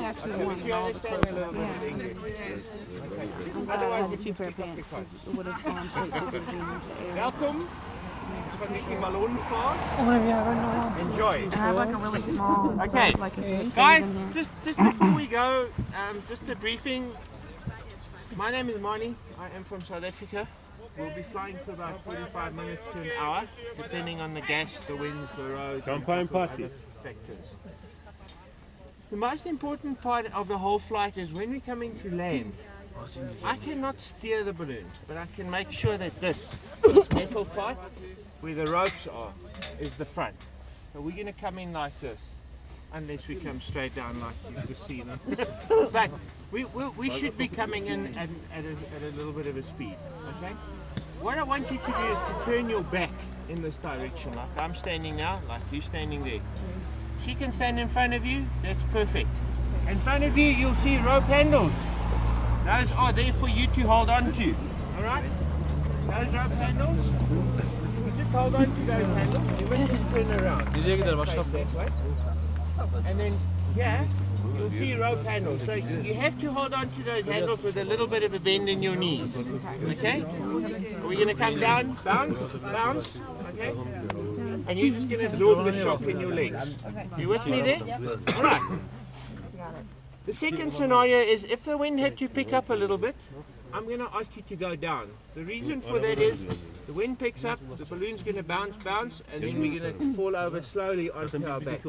actually Okay, wanted but you all the understand clothes. a little bit of Yeah. English. Okay. I'm glad I Otherwise, had the it's two pair of pick up the pants. coast. It would have gone straight to the jeans. Welkom van die ballonvaart. Enjoy. I have like a really small, Okay, like a thing guys, in here. just before we go, just a briefing. My name is Mani. I am from South Africa. We'll be flying for about 45 minutes to an hour, depending on the gas, the winds, the roads, Champagne and party. other factors. The most important part of the whole flight is when we come into land. I cannot steer the balloon, but I can make sure that this metal part, where the ropes are, is the front. So we're going to come in like this, unless we come straight down like you just seen. But we should be coming in at a little bit of a speed, okay? What I want you to do is to turn your back in this direction, like I'm standing now, like you're standing there. She can stand in front of you, that's perfect. In front of you, you'll see rope handles. Those are there for you to hold on to, alright? Those rope handles, you just hold on to those handles, you will just turn around. Face that way. And then here, you'll see rope handles. So you have to hold on to those handles with a little bit of a bend in your knees. Okay? We're going to come down, bounce, bounce. Okay? And you're just going to absorb the shock in your legs. You with me there? Alright. The second scenario is if the wind had to pick up a little bit, I'm going to ask you to go down. The reason for that is the wind picks up, the balloon's going to bounce, and then we're going to fall over slowly onto our back.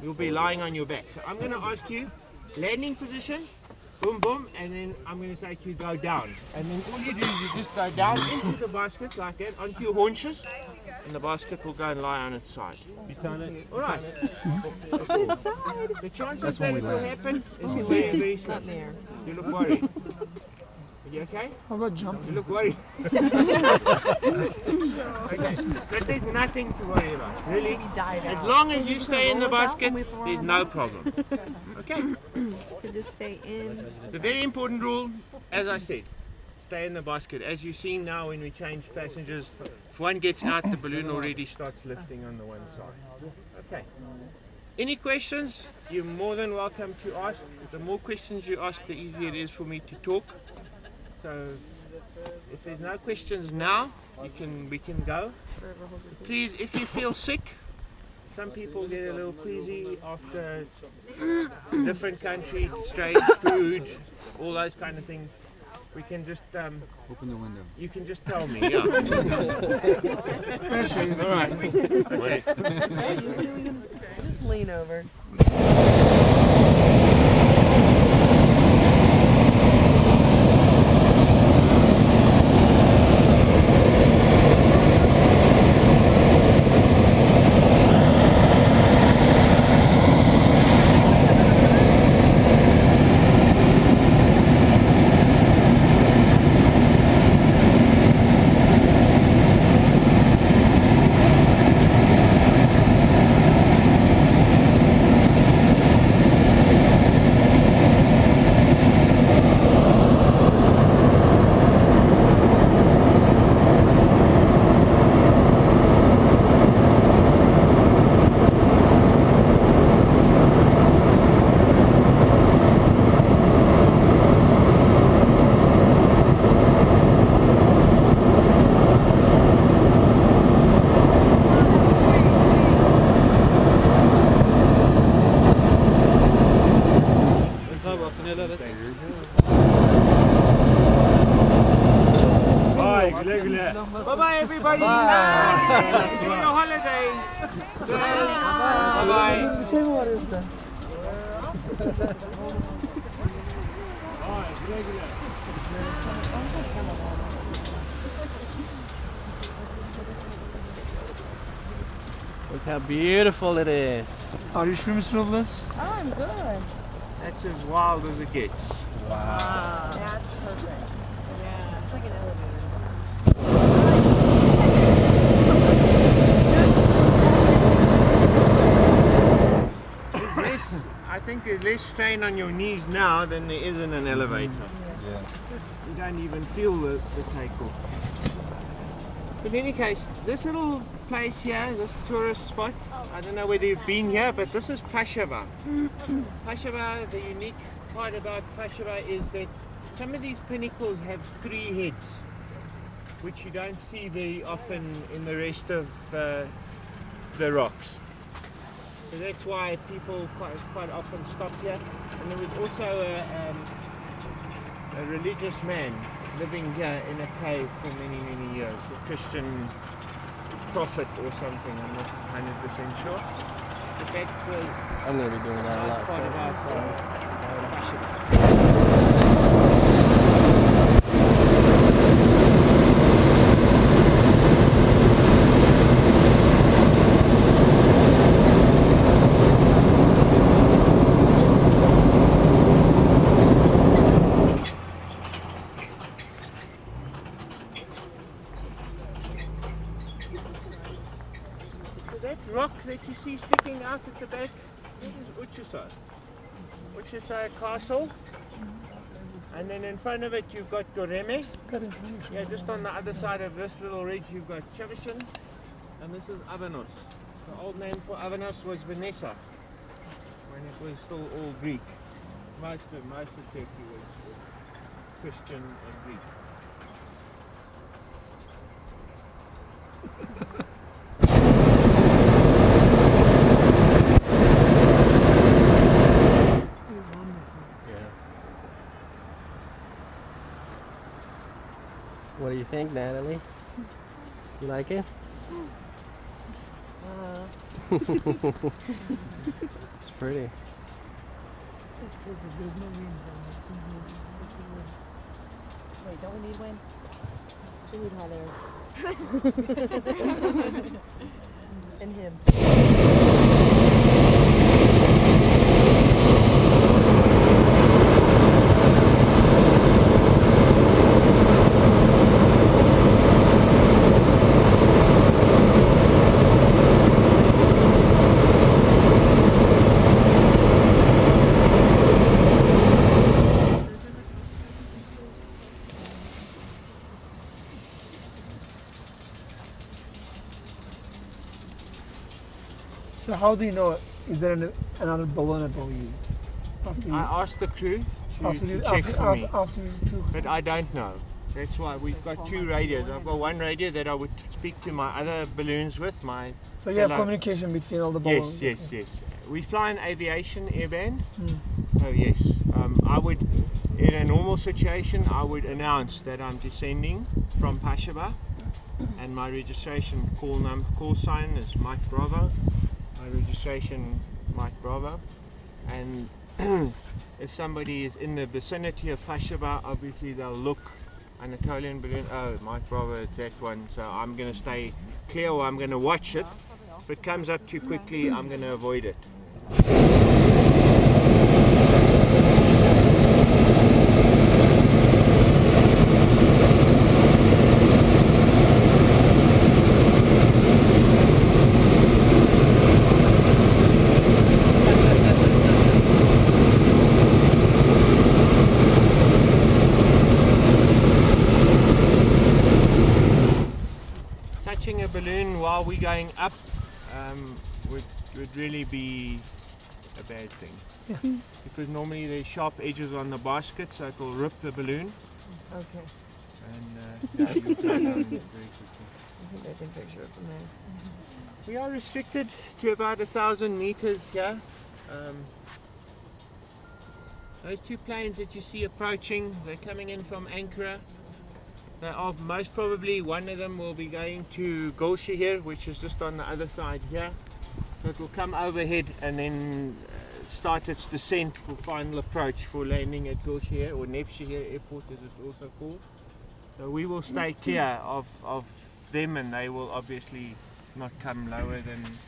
You'll be lying on your back. So I'm going to ask you, landing position, boom, boom, and then I'm going to say to you, go down. And then all you do is you just go down into the basket like that, onto your haunches, and the basket will go and lie on its side. Alright. The chances that it will happen is very, very slim. You look worried. Are you okay? How about jumping? You look worried. Okay, but there's nothing to worry about. Really, as long as you stay in the basket, there's no problem. Okay? To just stay in. The very important rule, as I said, stay in the basket. As you've seen now when we change passengers, if one gets out, the balloon already starts lifting on the one side. Okay. Any questions? You're more than welcome to ask. The more questions you ask, the easier it is for me to talk. So if there's no questions now, we can go. Please, if you feel sick, some people get a little queasy after a different country, strange food, all those kind of things. We can just Open the window. you can just tell me, yeah. All right. Wait. Just lean over. Bye, güle güle. Bye-bye, everybody. Bye. Enjoy your holiday. Bye-bye. Look how beautiful it is. Are you sure, Mr. Robles? Oh, I'm good. That's as wild as it gets. Wow. That's perfect. Yeah. It's like an elevator. I think there's less strain on your knees now than there is in an elevator. Yeah. You don't even feel the takeoff. But in any case, this little place here, this tourist spot, I don't know whether you've been here, but this is Pashava. Pashava, the unique part about Pashava is that some of these pinnacles have 3 heads, which you don't see very often in the rest of the rocks. So that's why people quite often stop here. And there was also a religious man living here in a cave for many years, a Christian prophet or something, I'm not 100% sure. But that was I'm going to be doing that a lot. part of our Pashava. That rock that you see sticking out at the back, that is Uchusa. Uchusa Castle. And then in front of it you've got Goreme. Yeah, just on the other side of this little ridge you've got Chavishan. And this is Avanos. The old name for Avanos was Vanessa, when it was still all Greek. Most of Turkey was Christian and Greek. What do you think, Natalie? You like it? It's pretty. It's perfect. There's no wind. Wait, don't we need wind? We need hot air. And him. So how do you know, is there another balloon above you? I asked the crew to check for me, after you took. but I don't know. That's why we've got 2 radios. I've got one radio that I would speak to my other balloons with. So you have communication between all the balloons? Yes. We fly in aviation airband. Mm. Oh yes. I would, in a normal situation, I would announce that I'm descending from Pashava, and my registration call sign is Mike Bravo. My registration Mike Bravo, and if somebody is in the vicinity of Pashava, obviously they'll look Anatolian balloon, oh Mike Bravo, it's that one, so I'm going to stay clear, or I'm going to watch it. If it comes up too quickly, I'm going to avoid it. Touching a balloon while we're going up would really be a bad thing. Because normally there's sharp edges on the basket, so it will rip the balloon. Okay. And you'll go down very quickly. I think I can picture it from there. We are restricted to about 1,000 meters here. Those 2 planes that you see approaching, they're coming in from Ankara. They are most probably, one of them will be going to Golshahir, which is just on the other side here. So it will come overhead and then start its descent for final approach for landing at Golshahir, or Nevshehir Airport as it's also called. So we will stay clear of them, and they will obviously not come lower than